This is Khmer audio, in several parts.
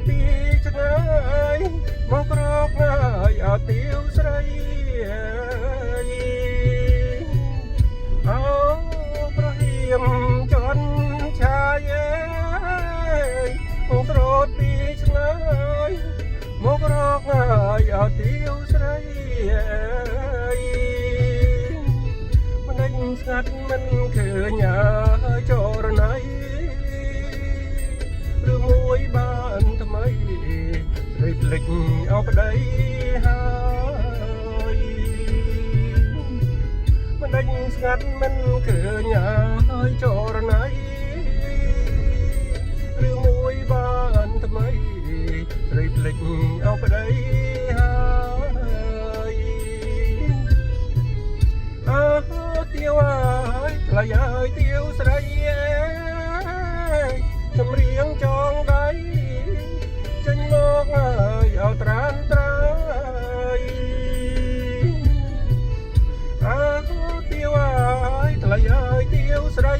ពីឆ្ងាយមករកហើយអត់ទៀវស្រីអោប្រហៀមចន់ឆាយមកស្រោតពីឆ្ងាយមករកហើយអត់ទៀវស្រីមិនដេញស្ងាត់មិនឃើញហើយចរណៃឬមួយបានថ្មីស្រីភ្លេចអោប្តីហើយមិនដេញស្ងាត់មិនឃើញហើយចរណៃឬមួយបានថ្មីស្រីភ្លេចអោប្តីហើយអើទៀវហើយថ្លៃហើយទៀវស្រីចម្រៀងចងដៃចេញមកហើយអោត្រានត្រើយអើទៀវហើយថ្លៃហើយទៀវស្រី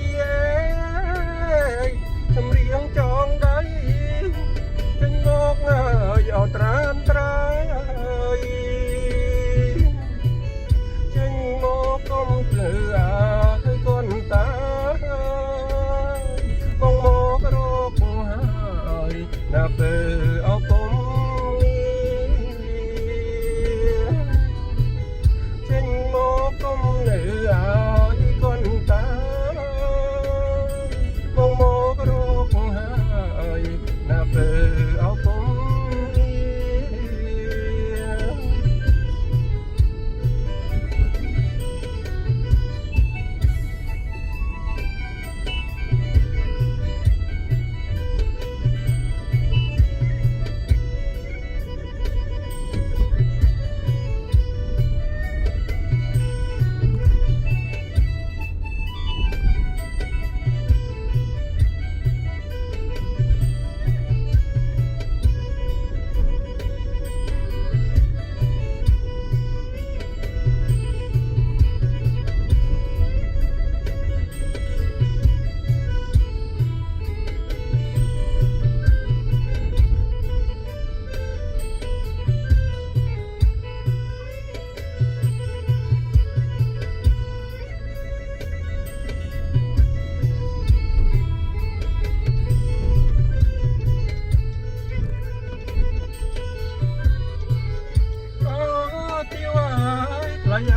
ចម្រៀងចងដៃចេញមកហើយអោត្រានត្រើយចេញមកកុំភ្លឺហើយកូនតាណាពើអោពុំចេញមកកុំនៅឲ្យកូនតាមករកហើយណាពើអោពុំ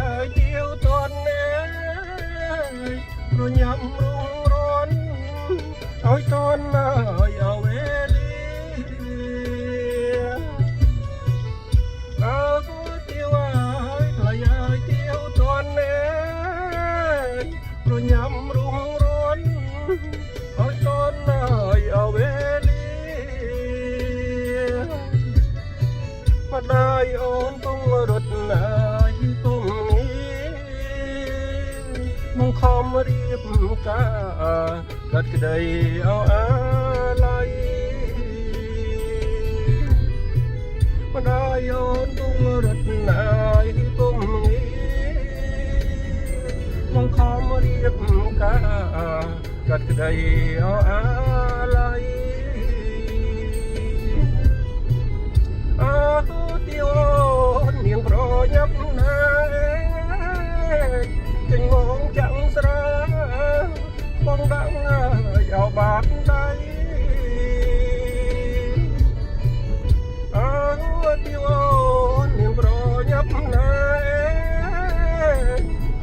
ហើយទៀវតន់រញ៉ាំរុងរន់ឲ្យតន់ហើយអវេលាអើទៀវហើយទៀវតន់រញ៉ាំរុងរន់ឲ្យតន់ហើយអវេលាម្ដាយអូនពងរត់ណាមកខំរៀបការកាត់ក្តីអោអាឡ័យម្ដាយអូនពុំរត់ណាយពុំមកខំរៀបការកាត់ក្តីអោអាឡ័យអើទៀវអូននាងប្រញាប់ណាចេញមកចាំងស្រាបងដាក់ឲ្យអោបាត់ដៃអើទៀវអូននាងប្រញាប់ណា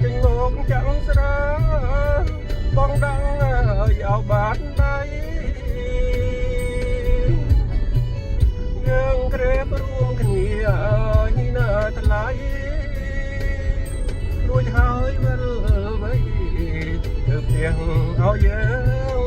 ចេញមកចាំងស្រាបងដាក់ឲ្យអោបាត់ដៃយើងក្រេបរួមគ្នាឲ្យណាថ្លៃរួចហើយវិលវៃទៅផ្ទះឲ្យយើង